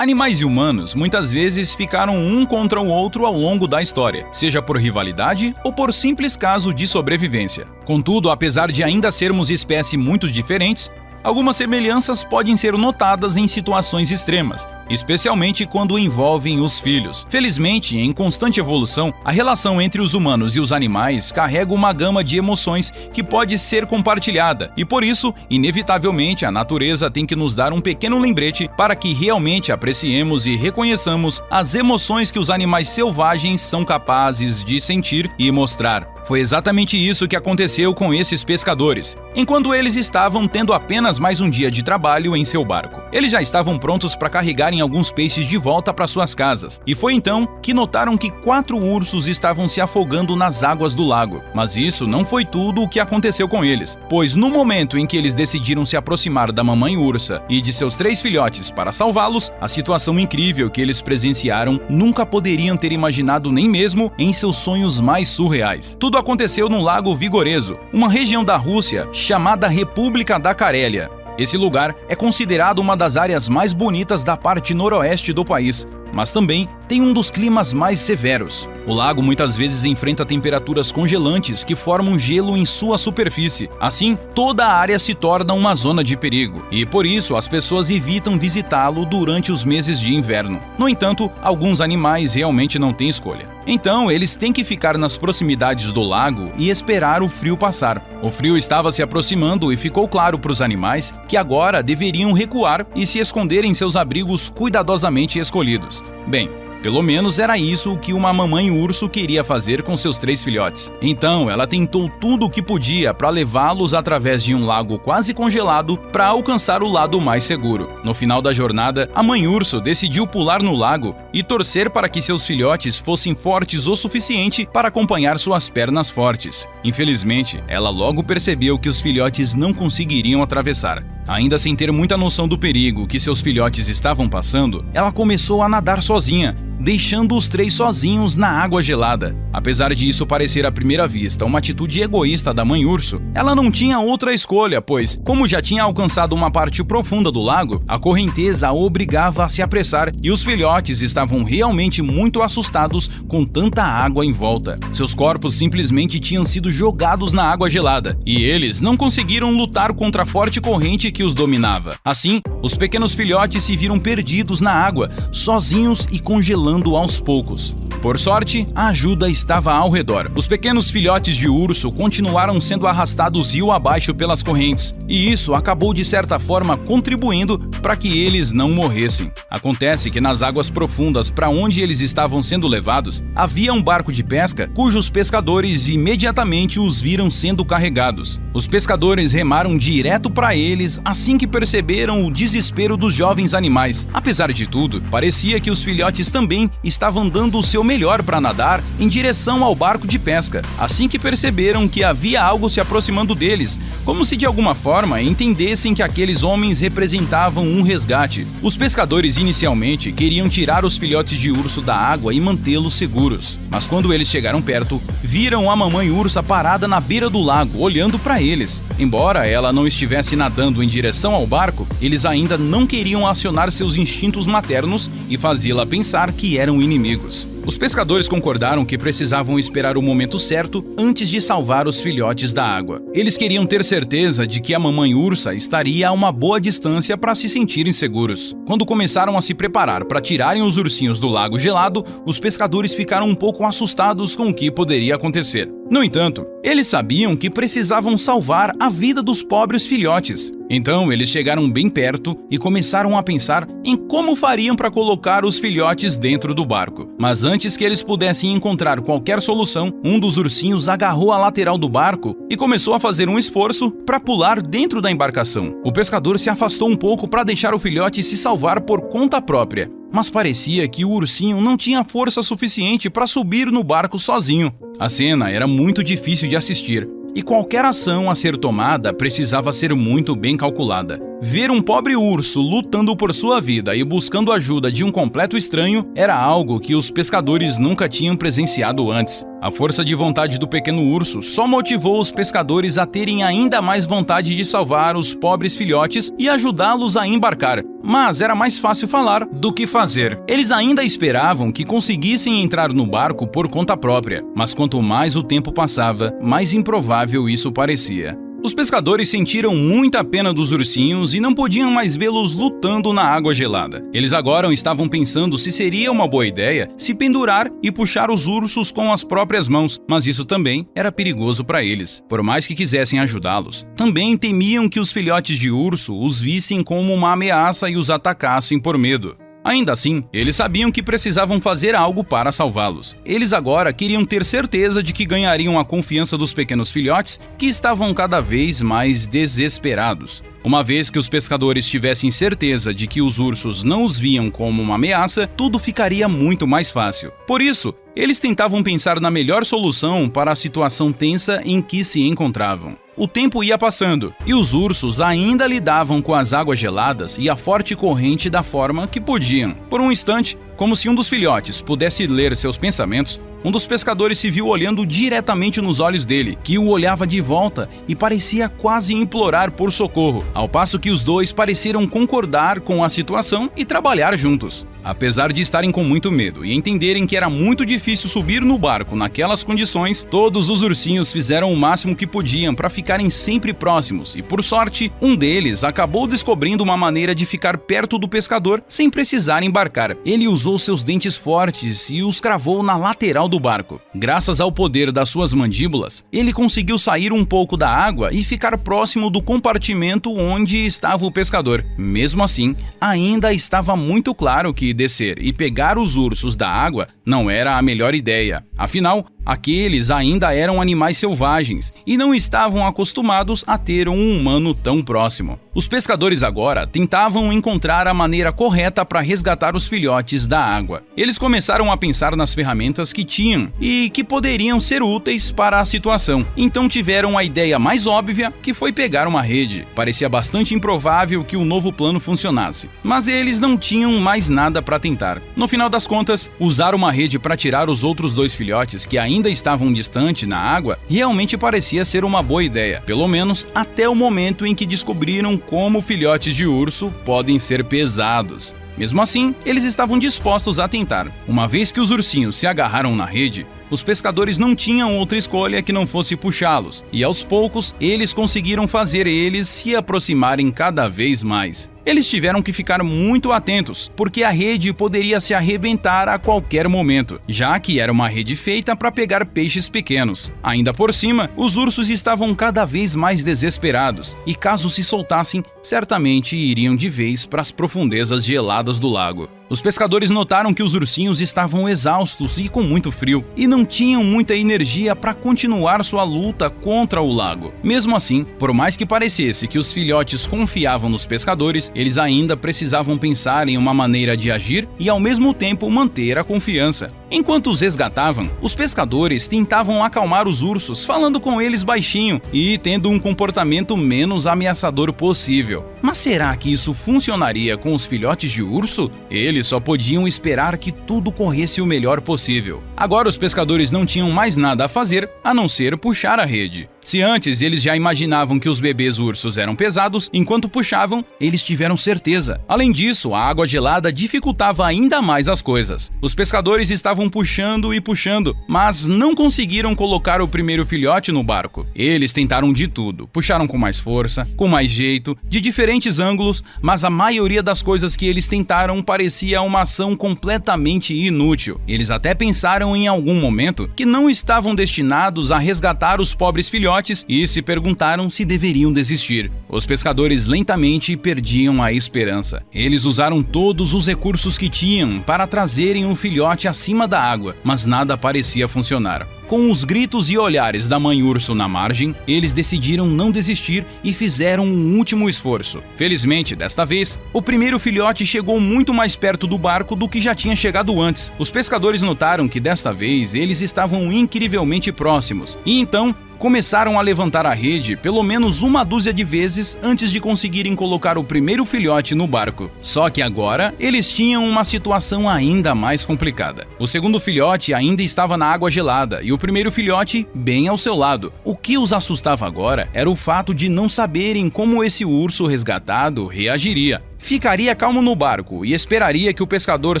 Animais e humanos muitas vezes ficaram um contra o outro ao longo da história, seja por rivalidade ou por simples caso de sobrevivência. Contudo, apesar de ainda sermos espécies muito diferentes, algumas semelhanças podem ser notadas em situações extremas, especialmente quando envolvem os filhos. Felizmente, em constante evolução, a relação entre os humanos e os animais carrega uma gama de emoções que pode ser compartilhada, e por isso, inevitavelmente, a natureza tem que nos dar um pequeno lembrete para que realmente apreciemos e reconheçamos as emoções que os animais selvagens são capazes de sentir e mostrar. Foi exatamente isso que aconteceu com esses pescadores, enquanto eles estavam tendo apenas mais um dia de trabalho em seu barco. Eles já estavam prontos para carregarem alguns peixes de volta para suas casas, e foi então que notaram que 4 ursos estavam se afogando nas águas do lago. Mas isso não foi tudo o que aconteceu com eles, pois no momento em que eles decidiram se aproximar da mamãe ursa e de seus 3 filhotes para salvá-los, a situação incrível que eles presenciaram nunca poderiam ter imaginado nem mesmo em seus sonhos mais surreais. Tudo aconteceu no Lago Vigorezo, uma região da Rússia chamada República da Carélia. Esse lugar é considerado uma das áreas mais bonitas da parte noroeste do país, mas também tem um dos climas mais severos. O lago muitas vezes enfrenta temperaturas congelantes que formam gelo em sua superfície. Assim, toda a área se torna uma zona de perigo, e por isso as pessoas evitam visitá-lo durante os meses de inverno. No entanto, alguns animais realmente não têm escolha. Então, eles têm que ficar nas proximidades do lago e esperar o frio passar. O frio estava se aproximando e ficou claro para os animais que agora deveriam recuar e se esconder em seus abrigos cuidadosamente escolhidos. Bem, pelo menos era isso que uma mamãe urso queria fazer com seus 3 filhotes. Então, ela tentou tudo o que podia para levá-los através de um lago quase congelado para alcançar o lado mais seguro. No final da jornada, a mãe urso decidiu pular no lago e torcer para que seus filhotes fossem fortes o suficiente para acompanhar suas pernas fortes. Infelizmente, ela logo percebeu que os filhotes não conseguiriam atravessar. Ainda sem ter muita noção do perigo que seus filhotes estavam passando, ela começou a nadar sozinha, deixando os 3 sozinhos na água gelada. Apesar de isso parecer à primeira vista uma atitude egoísta da mãe urso, ela não tinha outra escolha, pois, como já tinha alcançado uma parte profunda do lago, a correnteza a obrigava a se apressar e os filhotes estavam realmente muito assustados com tanta água em volta. Seus corpos simplesmente tinham sido jogados na água gelada, e eles não conseguiram lutar contra a forte corrente que os dominava. Assim, os pequenos filhotes se viram perdidos na água, sozinhos e congelando aos poucos. Por sorte, a ajuda estava ao redor. Os pequenos filhotes de urso continuaram sendo arrastados rio abaixo pelas correntes, e isso acabou de certa forma contribuindo para que eles não morressem. Acontece que nas águas profundas para onde eles estavam sendo levados, havia um barco de pesca cujos pescadores imediatamente os viram sendo carregados. Os pescadores remaram direto para eles assim que perceberam o desespero dos jovens animais. Apesar de tudo, parecia que os filhotes também estavam dando o seu melhor para nadar em direção ao barco de pesca, assim que perceberam que havia algo se aproximando deles, como se de alguma forma entendessem que aqueles homens representavam um resgate. Os pescadores inicialmente queriam tirar os filhotes de urso da água e mantê-los seguros, mas quando eles chegaram perto, viram a mamãe ursa parada na beira do lago, olhando para eles. Embora ela não estivesse nadando em direção ao barco, eles ainda não queriam acionar seus instintos maternos e fazê-la pensar que eram inimigos. Os pescadores concordaram que precisavam esperar o momento certo antes de salvar os filhotes da água. Eles queriam ter certeza de que a mamãe ursa estaria a uma boa distância para se sentirem seguros. Quando começaram a se preparar para tirarem os ursinhos do lago gelado, os pescadores ficaram um pouco assustados com o que poderia acontecer. No entanto, eles sabiam que precisavam salvar a vida dos pobres filhotes. Então, eles chegaram bem perto e começaram a pensar em como fariam para colocar os filhotes dentro do barco. Mas antes que eles pudessem encontrar qualquer solução, um dos ursinhos agarrou a lateral do barco e começou a fazer um esforço para pular dentro da embarcação. O pescador se afastou um pouco para deixar o filhote se salvar por conta própria, mas parecia que o ursinho não tinha força suficiente para subir no barco sozinho. A cena era muito difícil de assistir, e qualquer ação a ser tomada precisava ser muito bem calculada. Ver um pobre urso lutando por sua vida e buscando ajuda de um completo estranho era algo que os pescadores nunca tinham presenciado antes. A força de vontade do pequeno urso só motivou os pescadores a terem ainda mais vontade de salvar os pobres filhotes e ajudá-los a embarcar. Mas era mais fácil falar do que fazer. Eles ainda esperavam que conseguissem entrar no barco por conta própria, mas quanto mais o tempo passava, mais improvável isso parecia. Os pescadores sentiram muita pena dos ursinhos e não podiam mais vê-los lutando na água gelada. Eles agora estavam pensando se seria uma boa ideia se pendurar e puxar os ursos com as próprias mãos, mas isso também era perigoso para eles. Por mais que quisessem ajudá-los, também temiam que os filhotes de urso os vissem como uma ameaça e os atacassem por medo. Ainda assim, eles sabiam que precisavam fazer algo para salvá-los. Eles agora queriam ter certeza de que ganhariam a confiança dos pequenos filhotes, que estavam cada vez mais desesperados. Uma vez que os pescadores tivessem certeza de que os ursos não os viam como uma ameaça, tudo ficaria muito mais fácil. Por isso, eles tentavam pensar na melhor solução para a situação tensa em que se encontravam. O tempo ia passando, e os ursos ainda lidavam com as águas geladas e a forte corrente da forma que podiam. Por um instante, como se um dos filhotes pudesse ler seus pensamentos, um dos pescadores se viu olhando diretamente nos olhos dele, que o olhava de volta e parecia quase implorar por socorro, ao passo que os dois pareceram concordar com a situação e trabalhar juntos. Apesar de estarem com muito medo e entenderem que era muito difícil subir no barco naquelas condições, todos os ursinhos fizeram o máximo que podiam para ficarem sempre próximos e, por sorte, um deles acabou descobrindo uma maneira de ficar perto do pescador sem precisar embarcar. Ele usou seus dentes fortes e os cravou na lateral do barco. Graças ao poder das suas mandíbulas, ele conseguiu sair um pouco da água e ficar próximo do compartimento onde estava o pescador. Mesmo assim, ainda estava muito claro que descer e pegar os ursos da água não era a melhor ideia. Afinal, aqueles ainda eram animais selvagens e não estavam acostumados a ter um humano tão próximo. Os pescadores agora tentavam encontrar a maneira correta para resgatar os filhotes da água. Eles começaram a pensar nas ferramentas que tinham e que poderiam ser úteis para a situação. Então tiveram a ideia mais óbvia, que foi pegar uma rede. Parecia bastante improvável que o novo plano funcionasse, mas eles não tinham mais nada para tentar. No final das contas, usar uma rede para tirar os outros dois filhotes que ainda estavam distantes na água realmente parecia ser uma boa ideia, pelo menos até o momento em que descobriram como filhotes de urso podem ser pesados. Mesmo assim, eles estavam dispostos a tentar. Uma vez que os ursinhos se agarraram na rede, os pescadores não tinham outra escolha que não fosse puxá-los, e aos poucos eles conseguiram fazer eles se aproximarem cada vez mais. Eles tiveram que ficar muito atentos, porque a rede poderia se arrebentar a qualquer momento, já que era uma rede feita para pegar peixes pequenos. Ainda por cima, os ursos estavam cada vez mais desesperados, e caso se soltassem, certamente iriam de vez para as profundezas geladas do lago. Os pescadores notaram que os ursinhos estavam exaustos e com muito frio, e não tinham muita energia para continuar sua luta contra o lago. Mesmo assim, por mais que parecesse que os filhotes confiavam nos pescadores, eles ainda precisavam pensar em uma maneira de agir e ao mesmo tempo manter a confiança. Enquanto os resgatavam, os pescadores tentavam acalmar os ursos, falando com eles baixinho e tendo um comportamento menos ameaçador possível. Mas será que isso funcionaria com os filhotes de urso? Eles só podiam esperar que tudo corresse o melhor possível. Agora os pescadores não tinham mais nada a fazer a não ser puxar a rede. Se antes eles já imaginavam que os bebês ursos eram pesados, enquanto puxavam, eles tiveram certeza. Além disso, a água gelada dificultava ainda mais as coisas. Os pescadores estavam puxando e puxando, mas não conseguiram colocar o primeiro filhote no barco. Eles tentaram de tudo, puxaram com mais força, com mais jeito, de diferentes ângulos, mas a maioria das coisas que eles tentaram parecia uma ação completamente inútil. Eles até pensaram em algum momento que não estavam destinados a resgatar os pobres filhotes e se perguntaram se deveriam desistir. Os pescadores lentamente perdiam a esperança. Eles usaram todos os recursos que tinham para trazerem um filhote acima da água, mas nada parecia funcionar. Com os gritos e olhares da mãe urso na margem, eles decidiram não desistir e fizeram um último esforço. Felizmente, desta vez, o primeiro filhote chegou muito mais perto do barco do que já tinha chegado antes. Os pescadores notaram que desta vez eles estavam incrivelmente próximos, e então começaram a levantar a rede pelo menos uma dúzia de vezes antes de conseguirem colocar o primeiro filhote no barco. Só que agora eles tinham uma situação ainda mais complicada. O segundo filhote ainda estava na água gelada e o primeiro filhote bem ao seu lado. O que os assustava agora era o fato de não saberem como esse urso resgatado reagiria. Ficaria calmo no barco e esperaria que o pescador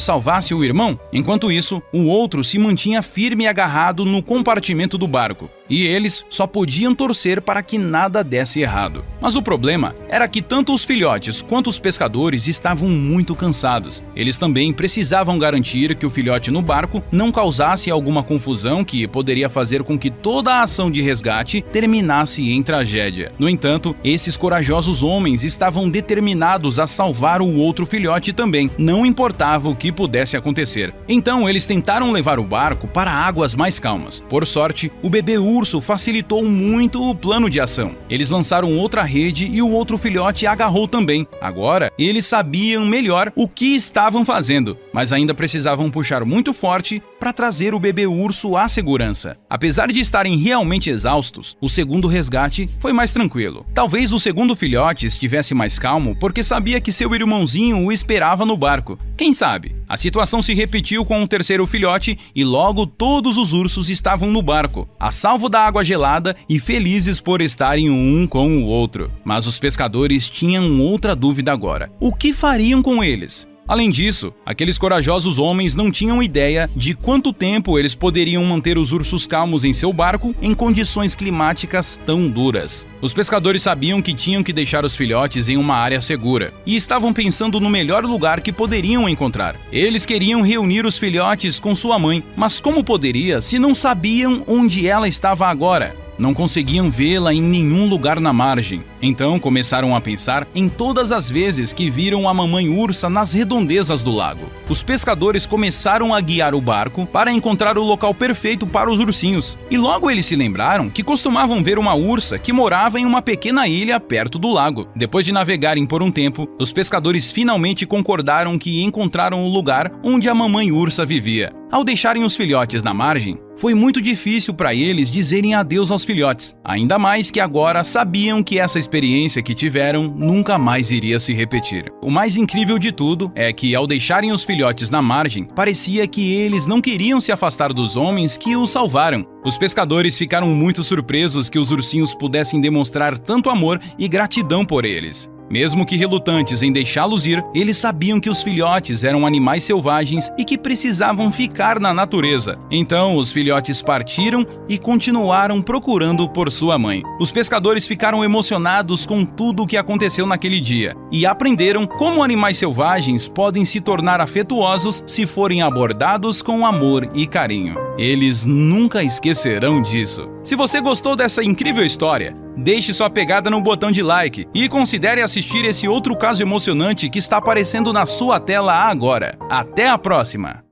salvasse o irmão? Enquanto isso, o outro se mantinha firme e agarrado no compartimento do barco, e eles só podiam torcer para que nada desse errado. Mas o problema era que tanto os filhotes quanto os pescadores estavam muito cansados. Eles também precisavam garantir que o filhote no barco não causasse alguma confusão que poderia fazer com que toda a ação de resgate terminasse em tragédia. No entanto, esses corajosos homens estavam determinados a salvar o outro filhote também, não importava o que pudesse acontecer. Então eles tentaram levar o barco para águas mais calmas. Por sorte, o bebê urso facilitou muito o plano de ação. Eles lançaram outra rede e o outro filhote agarrou também. Agora, eles sabiam melhor o que estavam fazendo, mas ainda precisavam puxar muito forte para trazer o bebê urso à segurança. Apesar de estarem realmente exaustos, o segundo resgate foi mais tranquilo. Talvez o segundo filhote estivesse mais calmo porque sabia que seu irmãozinho o esperava no barco. Quem sabe? A situação se repetiu com o terceiro filhote e logo todos os ursos estavam no barco, a salvo da água gelada e felizes por estarem um com o outro. Mas os pescadores tinham outra dúvida agora. O que fariam com eles? Além disso, aqueles corajosos homens não tinham ideia de quanto tempo eles poderiam manter os ursos calmos em seu barco em condições climáticas tão duras. Os pescadores sabiam que tinham que deixar os filhotes em uma área segura e estavam pensando no melhor lugar que poderiam encontrar. Eles queriam reunir os filhotes com sua mãe, mas como poderia se não sabiam onde ela estava agora? Não conseguiam vê-la em nenhum lugar na margem. Então começaram a pensar em todas as vezes que viram a mamãe ursa nas redondezas do lago. Os pescadores começaram a guiar o barco para encontrar o local perfeito para os ursinhos. E logo eles se lembraram que costumavam ver uma ursa que morava em uma pequena ilha perto do lago. Depois de navegarem por um tempo, os pescadores finalmente concordaram que encontraram o lugar onde a mamãe ursa vivia. Ao deixarem os filhotes na margem, foi muito difícil para eles dizerem adeus aos filhotes, ainda mais que agora sabiam que essa experiência que tiveram nunca mais iria se repetir. O mais incrível de tudo é que, ao deixarem os filhotes na margem, parecia que eles não queriam se afastar dos homens que os salvaram. Os pescadores ficaram muito surpresos que os ursinhos pudessem demonstrar tanto amor e gratidão por eles. Mesmo que relutantes em deixá-los ir, eles sabiam que os filhotes eram animais selvagens e que precisavam ficar na natureza. Então, os filhotes partiram e continuaram procurando por sua mãe. Os pescadores ficaram emocionados com tudo o que aconteceu naquele dia e aprenderam como animais selvagens podem se tornar afetuosos se forem abordados com amor e carinho. Eles nunca esquecerão disso. Se você gostou dessa incrível história, deixe sua pegada no botão de like e considere assistir esse outro caso emocionante que está aparecendo na sua tela agora. Até a próxima!